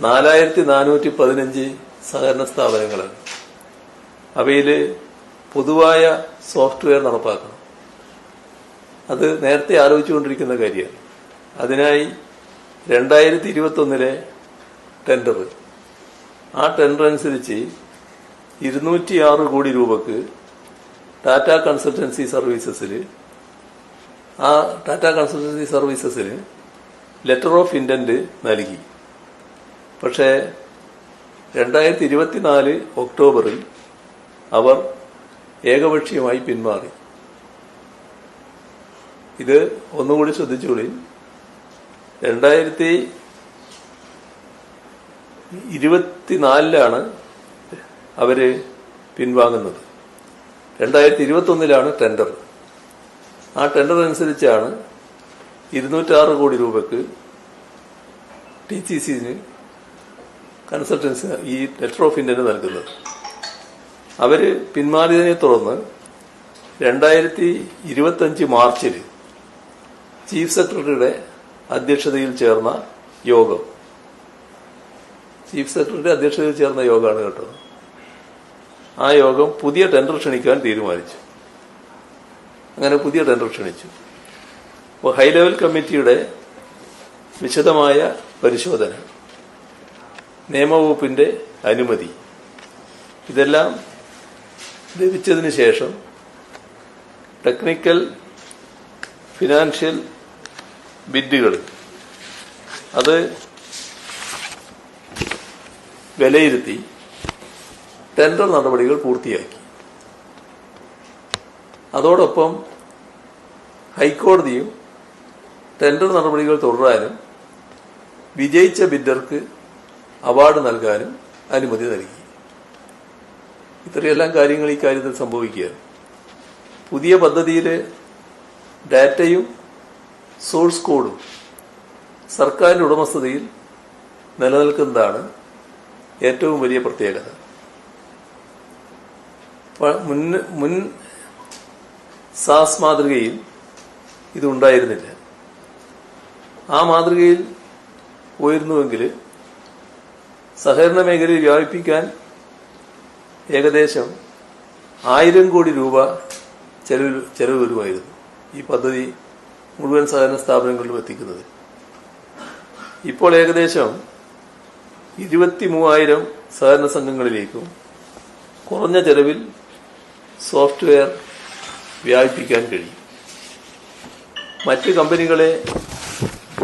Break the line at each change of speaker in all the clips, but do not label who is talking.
4415 സഹകരണ സ്ഥാപനങ്ങളാണ്. അവയിൽ പൊതുവായ സോഫ്റ്റ്വെയർ നടപ്പാക്കണം. അത് നേരത്തെ ആലോചിച്ചുകൊണ്ടിരിക്കുന്ന കാര്യമാണ്. അതിനായി 2021 ടെൻഡർ, ആ ടെൻഡർ അനുസരിച്ച് 206 കോടി രൂപക്ക് ടാറ്റ കൺസൾട്ടൻസി സർവീസസിന് ലെറ്റർ ഓഫ് ഇന്റന്റ് നൽകി. പക്ഷേ 2024 ഒക്ടോബറിൽ അവർ ഏകപക്ഷീയമായി പിന്മാറി. ഇത് ഒന്നുകൂടി ശ്രദ്ധിച്ചുകൊള്ളി. 2024 അവര് പിൻവാങ്ങുന്നത്. 2021 ടെൻഡർ. ആ ടെൻഡർ അനുസരിച്ചാണ് 206 കോടി രൂപക്ക് TCCന് കൺസൾട്ടൻസി ഈ ലെറ്റർ ഓഫ് ഇന്റന്റ് നൽകുന്നത്. അവര് പിന്മാറിയതിനെ തുടർന്ന് 2025 മാർച്ചിൽ ചീഫ് സെക്രട്ടറിയുടെ അധ്യക്ഷതയിൽ ചേർന്ന യോഗം, യോഗമാണ് കേട്ടോ. ആ യോഗം പുതിയ ടെൻഡർ ക്ഷണിക്കാൻ തീരുമാനിച്ചു. അങ്ങനെ പുതിയ ടെൻഡർ ക്ഷണിച്ചു. അപ്പോൾ ഹൈ ലെവൽ കമ്മിറ്റിയുടെ വിശദമായ പരിശോധന, നിയമവകുപ്പിന്റെ അനുമതി, ഇതെല്ലാം ലഭിച്ചതിന് ശേഷം ടെക്നിക്കൽ ഫിനാൻഷ്യൽ ബിഡുകൾ അത് വിലയിരുത്തി ടെൻഡർ നടപടികൾ പൂർത്തിയാക്കി. അതോടൊപ്പം ഹൈക്കോടതിയും ടെൻഡർ നടപടികൾ തുടരാനും വിജയിച്ച ബിഡർക്ക് അവാർഡ് നൽകാനും അനുമതി നൽകി. ഇത്രയെല്ലാം കാര്യങ്ങൾ ഈ കാര്യത്തിൽ സംഭവിക്കുകയാണ്. പുതിയ പദ്ധതിയിൽ ഡാറ്റയും സോഴ്സ് കോഡും സർക്കാരിന്റെ ഉടമസ്ഥതയിൽ നിലനിൽക്കുന്നതാണ് ഏറ്റവും വലിയ പ്രത്യേകത. മുൻ സാസ് മാതൃകയിൽ ഇതുണ്ടായിരുന്നില്ല. ആ മാതൃകയിൽ പോയിരുന്നുവെങ്കിൽ സഹകരണ മേഖലയിൽ വ്യാപിപ്പിക്കാൻ ഏകദേശം 1000 കോടി രൂപ ചെലവ് വരുമായിരുന്നു ഈ പദ്ധതി മുഴുവൻ സഹകരണ സ്ഥാപനങ്ങളിലും എത്തിക്കുന്നത്. ഇപ്പോൾ ഏകദേശം 23,000 സഹകരണ സംഘങ്ങളിലേക്കും കുറഞ്ഞ ചെലവിൽ സോഫ്റ്റ്വെയർ വ്യാപിപ്പിക്കാൻ കഴിയും. മറ്റ് കമ്പനികളെ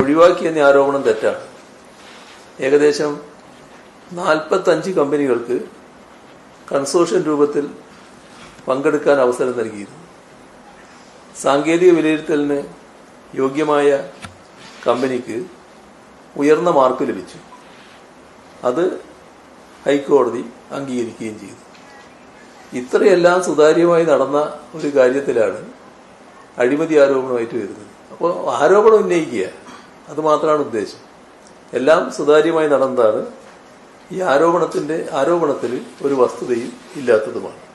ഒഴിവാക്കിയെന്ന ആരോപണം തെറ്റാണ്. ഏകദേശം 45 കമ്പനികൾക്ക് കൺസോർഷ്യം രൂപത്തിൽ പങ്കെടുക്കാൻ അവസരം നൽകിയിരുന്നു. സാങ്കേതിക വിലയിരുത്തലിന് യോഗ്യമായ കമ്പനിക്ക് ഉയർന്ന മാർക്ക് ലഭിച്ചു. അത് ഹൈക്കോടതി അംഗീകരിക്കുകയും ചെയ്തു. ഇത്രയെല്ലാം സുതാര്യമായി നടന്ന ഒരു കാര്യത്തിലാണ് അഴിമതി ആരോപണമായിട്ട് വരുന്നത്. അപ്പോൾ ആരോപണം ഉന്നയിക്കുക, അത് മാത്രമാണ് ഉദ്ദേശം. എല്ലാം സുതാര്യമായി നടന്നതാണ്. ഈ ആരോപണത്തിൽ ഒരു വസ്തുതയും ഇല്ലാത്തതുമാണ്.